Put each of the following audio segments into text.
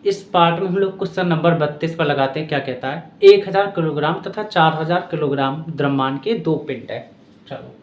इस पार्ट में हम लोग क्वेश्चन नंबर 32 पर लगाते हैं। क्या कहता है? 1000 किलोग्राम तथा 4000 किलोग्राम द्रव्यमान के दो पिंड है। चलो,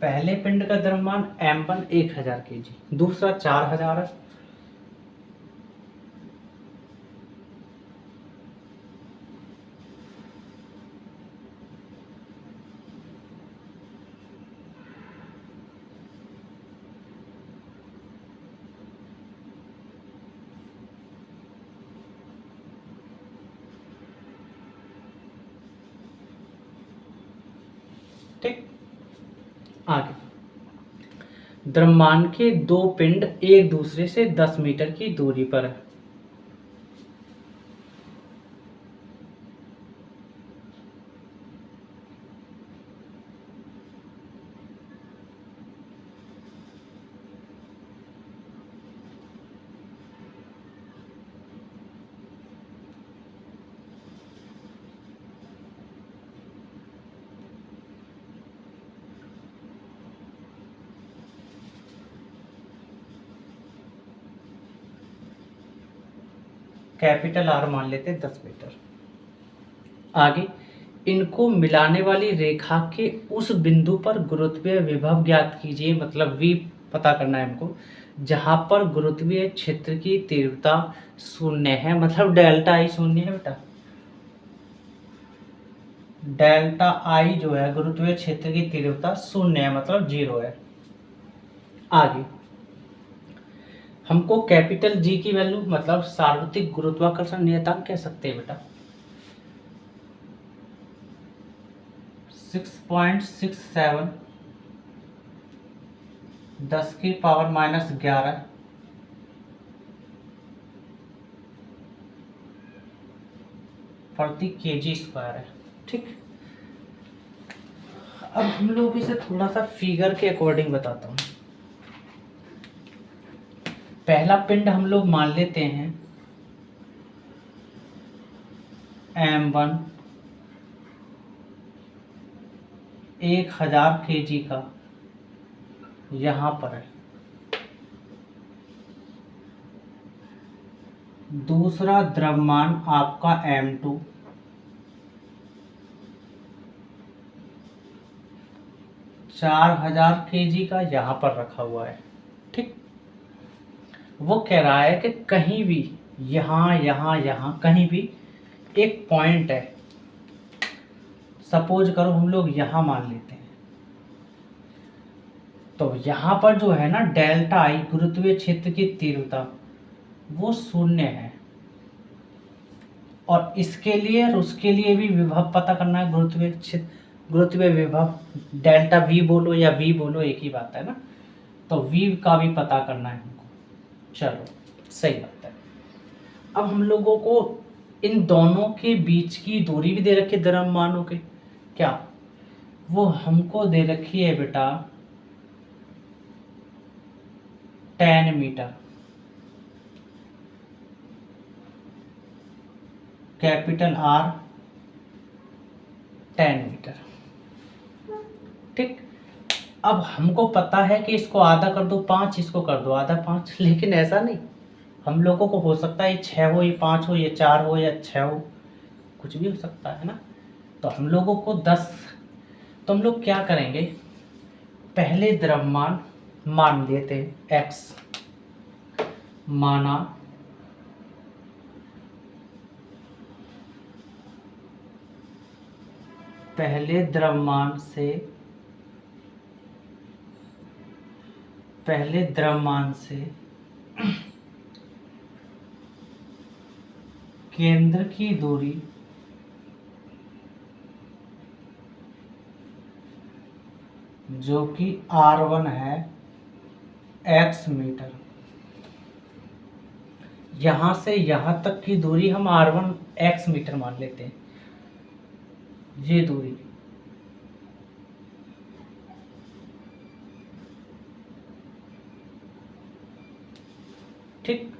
पहले पिंड का द्रव्यमान m1 1000 kg, दूसरा 4000 है। ठीक, आगे द्रव्यमान के दो पिंड एक दूसरे से 10 मीटर की दूरी पर है। कैपिटल आर मान लेते हैं 10 मीटर। आगे इनको मिलाने वाली रेखा के उस बिंदु पर गुरुत्वीय विभव ज्ञात कीजिए, मतलब V पता करना है हमको, जहां पर गुरुत्वीय क्षेत्र की तीव्रता शून्य है, मतलब डेल्टा आई शून्य है बेटा। डेल्टा आई जो है गुरुत्वीय क्षेत्र की तीव्रता शून्य है, मतलब 0 है। आगे हमको कैपिटल जी की वैल्यू, मतलब सार्वत्रिक गुरुत्वाकर्षण नियतांक कह सकते हैं बेटा, 6.67 10⁻⁻11 प्रति kg स्क्वायर है। ठीक, अब हम लोग इसे थोड़ा सा फिगर के अकॉर्डिंग बताता हूँ। पहला पिंड हम लोग मान लेते हैं m1 1000 kg का, यहाँ पर है। दूसरा द्रव्यमान आपका m2 4000 kg का, यहाँ पर रखा हुआ है। ठीक, वो कह रहा है कि कहीं भी यहाँ यहाँ यहाँ कहीं भी एक पॉइंट है, सपोज करो हम लोग यहाँ मान लेते हैं, तो यहाँ पर जो है ना डेल्टा आई गुरुत्वीय क्षेत्र की तीव्रता वो शून्य है, और इसके लिए और उसके लिए भी विभव पता करना है, गुरुत्वीय क्षेत्र गुरुत्वीय विभव, डेल्टा वी बोलो या वी बोलो एक ही बात है ना, तो वी का भी पता करना है हमको। चलो, सही बात है। अब हम लोगों को इन दोनों के बीच की दूरी भी दे रखी है द्रव्यमानों के, क्या वो हमको दे रखी है बेटा 10 मीटर। Capital R 10 metre. ठीक, अब हमको पता है कि इसको आधा कर दो 5, इसको कर दो आधा 5, लेकिन ऐसा नहीं, हम लोगों को हो सकता है ये 6 हो, ये 5 हो, ये 4 हो, या 6 हो, कुछ भी हो सकता है ना। तो हम लोगों को 10, तो हम लोग क्या करेंगे, पहले द्रव्यमान मान लेते हैं x, माना पहले द्रव्यमान से केंद्र की दूरी जो कि r1 है x मीटर, यहाँ से यहाँ तक की दूरी हम r1 x मीटर मान लेते हैं, ये दूरी। ठीक,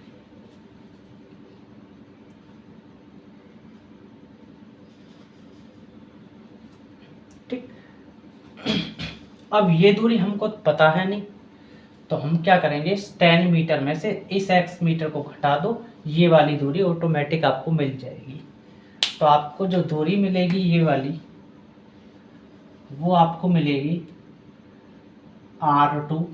ठीक। अब ये दूरी हमको पता है नहीं, तो हम क्या करेंगे, इस 10 मीटर में से इस x मीटर को घटा दो, ये वाली दूरी ऑटोमेटिक आपको मिल जाएगी। तो आपको जो दूरी मिलेगी ये वाली, वो आपको मिलेगी r2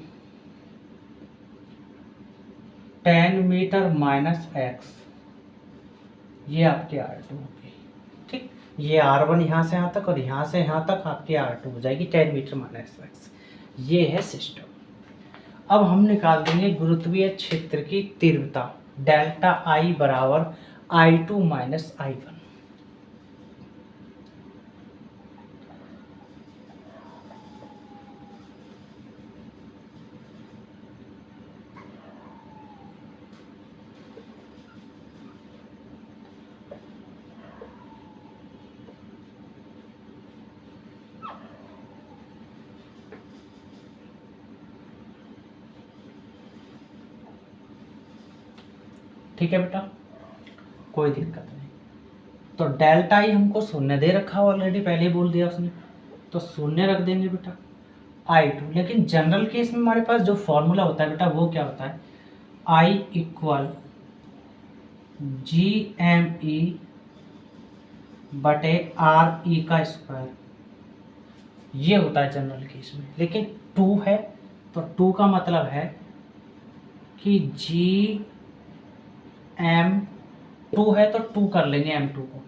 10 मीटर माइनस x, ये आपके r2 होगी। ठीक, ये r1 यहाँ से यहाँ तक और यहाँ से यहाँ तक आपके r2 हो जाएगी 10 मीटर माइनस x। ये है सिस्टम। अब हम निकाल देंगे गुरुत्वीय क्षेत्र की तीव्रता, डेल्टा I बराबर I2 माइनस I1। ठीक है बेटा, कोई दिक्कत नहीं। तो डेल्टा आई हमको शून्य दे रखा ऑलरेडी, पहले ही बोल दिया उसने, तो शून्य रख देंगे बेटा I2। लेकिन जनरल केस में हमारे पास जो फॉर्मूला होता है बेटा वो क्या होता है, I इक्वल GME बटे RE का स्क्वायर, ये होता है जनरल केस में। लेकिन 2 है तो 2 का मतलब है कि GM2 है तो 2 कर लेंगे M2 को,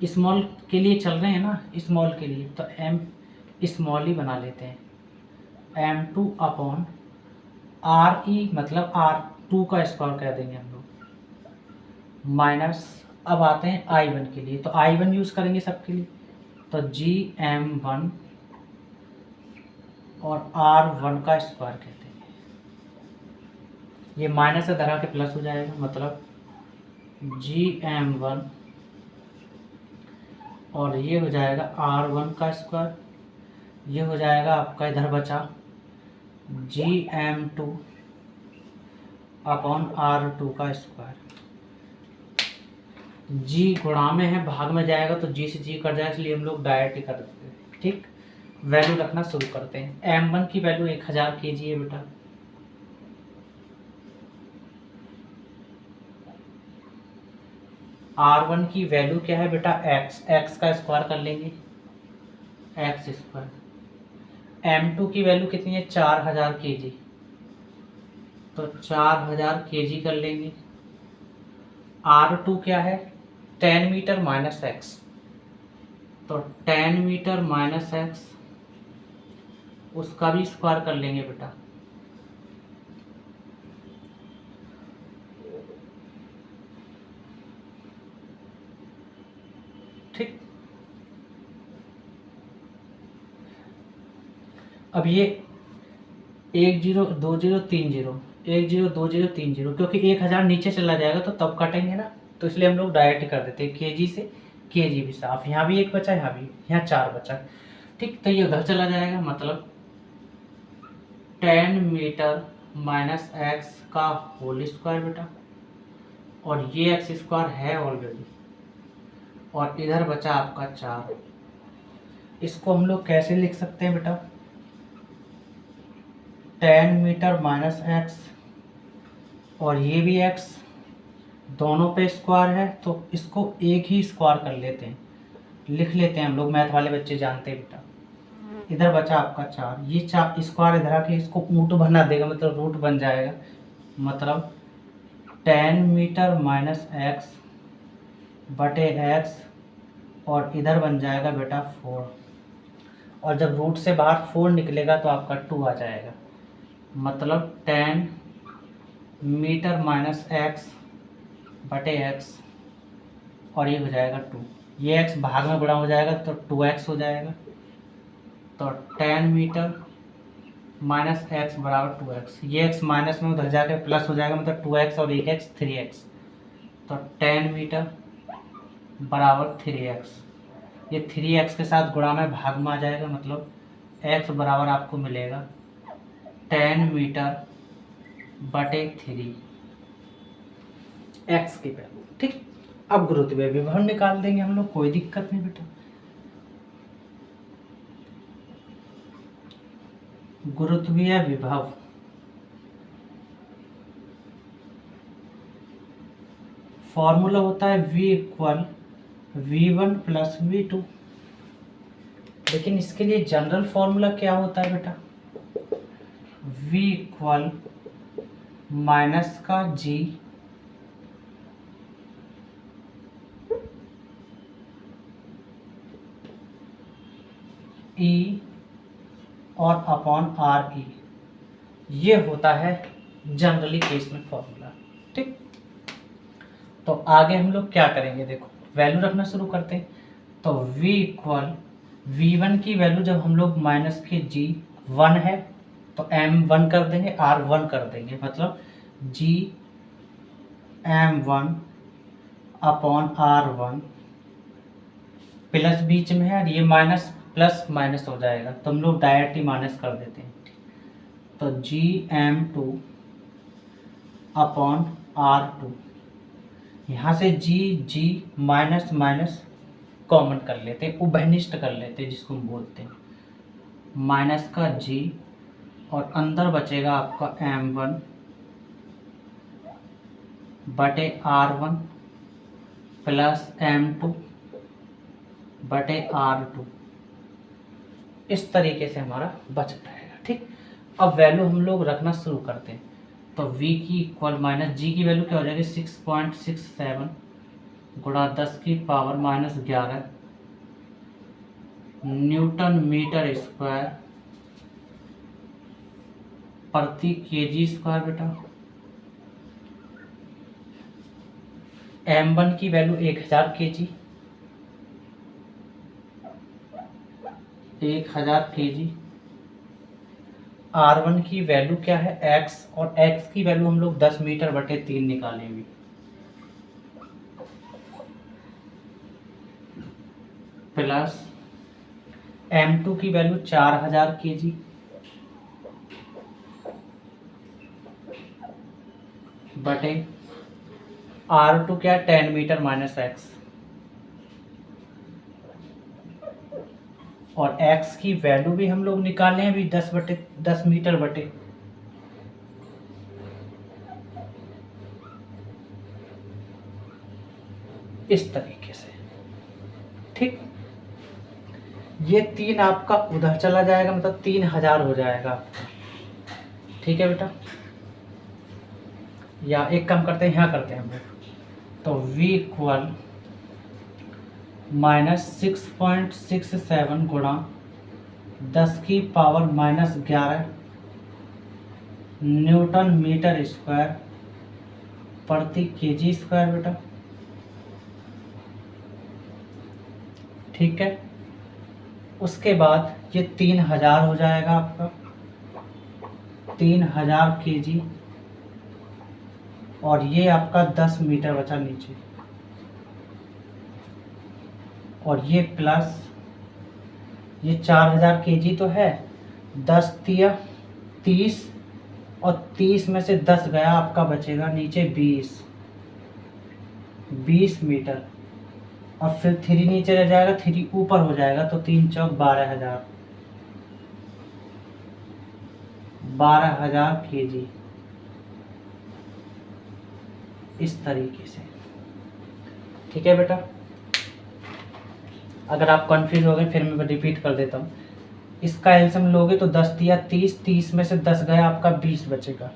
स्मॉल के लिए चल रहे हैं ना, स्मॉल के लिए तो M स्मॉल ही बना लेते हैं, M2 अपॉन RE मतलब R2 का स्क्वायर कह देंगे हम लोग, माइनस। अब आते हैं I1 के लिए, तो I1 यूज़ करेंगे सबके लिए, तो GM1 और R1 का स्क्वायर कहते हैं। ये माइनस से धरा के प्लस हो जाएगा, मतलब GM1 और ये हो जाएगा R1 का स्क्वायर, ये हो जाएगा आपका इधर बचा GM2 अपॉन R2 का स्क्वायर। G गुणा में है, भाग में जाएगा तो G से G कट जाएगा, इसलिए हम लोग डायरेक्ट ही कर देते हैं। ठीक, वैल्यू रखना शुरू करते हैं। M1 की वैल्यू 1000 kg है बेटा, R1 की वैल्यू क्या है बेटा x का स्क्वायर कर लेंगे, x स्क्वायर। M2 की वैल्यू कितनी है, 4000 kg, तो 4000 kg कर लेंगे। R2 क्या है, 10 मीटर माइनस x, तो 10 मीटर माइनस x, उसका भी स्क्वायर कर लेंगे बेटा। ठीक, अब ये 102030 क्योंकि 1000 नीचे चला जाएगा तो तब कटेंगे ना, तो इसलिए हम लोग डायरेक्ट कर देते हैं केजी से, केजी भी साफ, यहाँ भी 1 बचा, यहाँ भी, यहाँ 4 बचा। ठीक, तो ये उधर चला जाएगा, मतलब 10 मीटर माइनस एक्स का होल स्क्वायर बेटा, और ये एक्स स्क्वायर है ऑलरेडी, और इधर बचा आपका 4। इसको हम लोग कैसे लिख सकते हैं बेटा, 10 मीटर माइनस एक्स और ये भी x, दोनों पे स्क्वायर है तो इसको एक ही स्क्वायर कर लेते हैं, लिख लेते हैं हम लोग, मैथ वाले बच्चे जानते हैं बेटा। इधर बचा आपका 4, ये 4 स्क्वायर इधर आके इसको ऊँट बना देगा, मतलब रूट बन जाएगा, मतलब 10 मीटर माइनस एक्स बटे x, और इधर बन जाएगा बेटा 4, और जब रूट से बाहर 4 निकलेगा तो आपका 2 आ जाएगा, मतलब 10 मीटर माइनस एक्स बटे x, और ये हो जाएगा 2, ये x भाग में बड़ा हो जाएगा तो 2x हो जाएगा, तो 10 मीटर माइनस एक्स बराबर 2x, ये x माइनस में उधर जाकर प्लस हो जाएगा, मतलब 2x और 1x 3x, तो 10 मीटर बराबर 3x, ये 3x के साथ गुणा में भाग में आ जाएगा, मतलब x बराबर आपको मिलेगा 10 मीटर बटे 3 x की वैल्यू। ठीक, अब गुरुत्वीय विभव निकाल देंगे हम लोग, कोई दिक्कत नहीं बेटा। गुरुत्वीय विभव फॉर्मूला होता है V equal V1 plus V2, लेकिन इसके लिए जनरल फॉर्मूला क्या होता है बेटा? V इक्वल माइनस का G E और अपॉन RE, ये होता है जनरली केस में फॉर्मूला। ठीक, तो आगे हम लोग क्या करेंगे, देखो वैल्यू रखना शुरू करते हैं। तो V इक्वल V1 की वैल्यू जब हम लोग माइनस के G 1 है तो M1 कर देंगे, R1 कर देंगे, मतलब G M1 upon R1 plus बीच में है, ये माइनस प्लस माइनस हो जाएगा तो हम लोग डायरेक्ट ही माइनस कर देते हैं। तो G M2 अपॉन R2, यहाँ से G माइनस माइनस कॉमन कर लेते हैं, उभयनिष्ठ कर लेते हैं जिसको हम बोलते हैं, माइनस का G और अंदर बचेगा आपका M1 बटे R1 प्लस M2 बटे R2, इस तरीके से हमारा बच रहेगा। ठीक, अब वैल्यू हम लोग रखना शुरू करते हैं। तो V की इक्वल माइनस G की वैल्यू क्या हो जाएगी 6.67 गुणा 10 की power minus 11 newton metre square प्रति केजी स्क्वायर बेटा। M1 की वैल्यू 1000 केजी, 1000 केजी। R1 की वैल्यू क्या है x, और x की वैल्यू हम लोग 10 मीटर बटे 3 निकालेंगे, प्लस M2 की वैल्यू 4000 केजी बटे R2 क्या 10 मीटर माइनस x, और x की वैल्यू भी हम लोग निकाले हैं अभी 10 मीटर बटे, इस तरीके से। ठीक, ये 3 आपका उधर चला जाएगा, मतलब 3000 हो जाएगा आपका। ठीक है बेटा, या एक काम करते हैं, यहाँ करते हैं हम लोग। तो V इक्वल माइनस 6.67 गुणा 10 की power minus 11 newton metre square प्रति केजी स्क्वायर बेटा। ठीक है, उसके बाद ये 3000 हो जाएगा आपका, 3000 केजी, और ये आपका 10 मीटर बचा नीचे, और ये प्लस ये 4000 केजी तो है, 10 तिया 30, और 30 में से 10 गया, आपका बचेगा नीचे 20 मीटर, और फिर 3 नीचे रह जाएगा, 3 ऊपर हो जाएगा, तो 3 चौक 12000, 12000 केजी, इस तरीके से। ठीक है बेटा, अगर आप कंफ्यूज हो गए फिर मैं रिपीट कर देता हूँ। इसका एलसीएम लोगे तो 10 तिया 30, 30 में से 10 गया, आपका 20 बचेगा,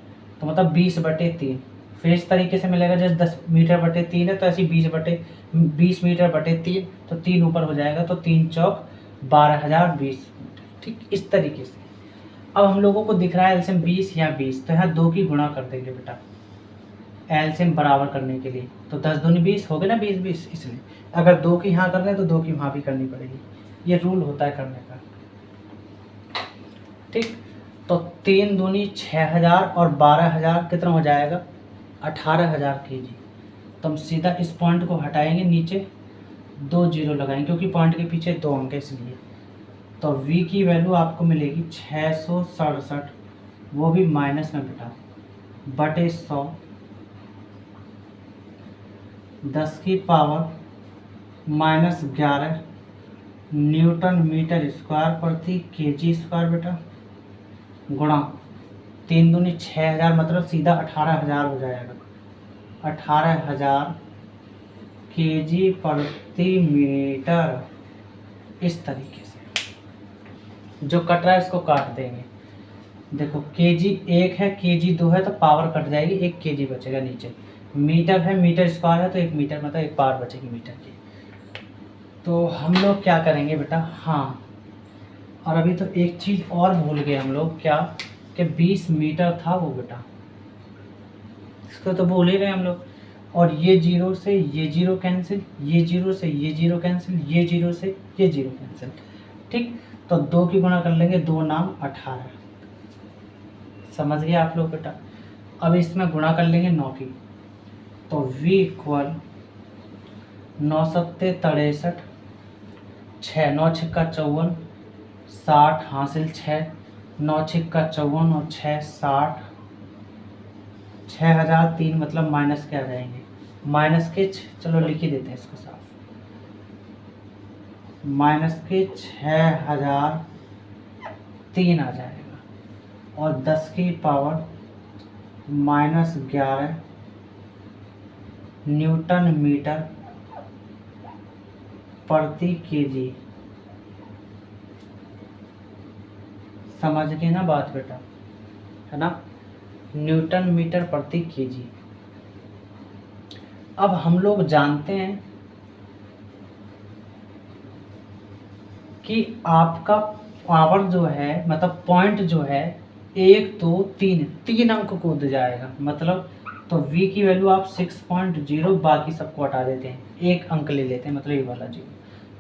तो मतलब 20 बटे 3, फिर इस तरीके से मिलेगा। जैसे 10 मीटर बटे 3 है तो ऐसे 20 मीटर बटे 3, तो 3 ऊपर हो जाएगा, तो 3 चौक 12000 20 मीटर। ठीक, इस तरीके से। अब हम लोगों को दिख रहा है एलसीएम 20 या 20, तो यहाँ 2 की गुणा कर देंगे बेटा एलसीएम बराबर करने के लिए, तो 10 दूनी 20 हो गए ना, 20 इसलिए अगर 2 की यहाँ कर रहे हैं तो 2 की वहाँ भी करनी पड़ेगी, ये रूल होता है करने का। ठीक, तो 3 दूनी 6000 और 12000 कितना हो जाएगा 18000 केजी। तो हम सीधा इस पॉइंट को हटाएंगे, नीचे 2 जीरो लगाएंगे क्योंकि पॉइंट के पीछे 2 अंक है इसलिए। तो v की वैल्यू आपको मिलेगी 667, वो भी माइनस में बेटा बटे 100, 10 की पावर -11 न्यूटन मीटर स्क्वायर प्रति केजी स्क्वायर बेटा, गुणा 3 दूनी 6000 मतलब सीधा 18000 हो जाएगा, 18000 केजी प्रति मीटर। इस तरीके से जो कट रहा है इसको काट देंगे। देखो केजी 1 है, केजी 2 है तो पावर कट जाएगी, 1 केजी बचेगा नीचे। मीटर है, मीटर स्क्वायर है तो 1 मीटर मतलब 1 पावर बचेगी मीटर की। तो हम लोग क्या करेंगे बेटा, हाँ और अभी तो एक चीज़ और भूल गए हम लोग, क्या कि 20 मीटर था वो बेटा, इसको तो भूल ही रहे हम लोग। और ये जीरो से ये जीरो कैंसिल, ये जीरो से ये जीरो कैंसिल, ये जीरो से ये जीरो कैंसिल, ठीक। तो 2 की गुणा कर लेंगे, 2 नाम 18, समझ गए आप लोग बेटा। अब इसमें गुणा कर लेंगे 9 की, तो v इक्वल 9 सत्ते 63, 6 9 छिक्का 54, 60 हासिल 6, 9 छिक्का 54 और 6 60, 6003 मतलब माइनस के आ जाएंगे, माइनस के चलो लिख ही देते हैं इसको साफ, माइनस के 6003 आ जाएगा। और 10 की पावर -11 न्यूटन मीटर प्रति केजी। समझ गए ना बात बेटा, है ना, न्यूटन मीटर प्रति केजी। अब हम लोग जानते हैं कि आपका पावर जो है मतलब पॉइंट जो है 1 2 3 अंक कूद जाएगा, मतलब तो v की वैल्यू आप 6.0 बाकी सबको हटा देते हैं, 1 अंक ले लेते हैं मतलब ये वाला जीरो।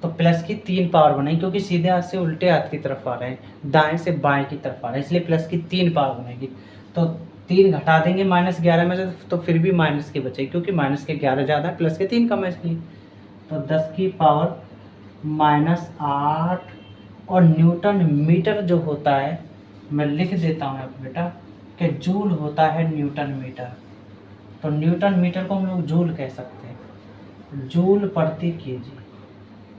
तो प्लस की 3 पावर बनेगी क्योंकि सीधे हाथ से उल्टे हाथ की तरफ आ रहे हैं, दाएं से बाएं की तरफ आ रहे हैं, इसलिए प्लस की 3 पावर बनेगी। तो 3 घटा देंगे -11 में से तो फिर भी माइनस की बचेगी क्योंकि माइनस के 11 ज़्यादा है, प्लस के 3 कम है इसलिए। तो 10 की पावर -8 और न्यूटन मीटर जो होता है मैं लिख देता हूँ अब बेटा कि जूल होता है न्यूटन मीटर। तो न्यूटन मीटर को हम लोग जूल कह सकते हैं, जूल प्रति केजी।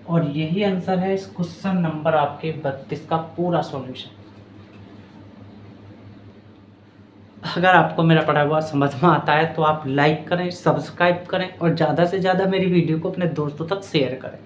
और यही आंसर है इस क्वेश्चन नंबर आपके 32 का पूरा सॉल्यूशन। अगर आपको मेरा पढ़ा हुआ समझ में आता है तो आप लाइक करें, सब्सक्राइब करें और ज़्यादा से ज़्यादा मेरी वीडियो को अपने दोस्तों तक शेयर करें।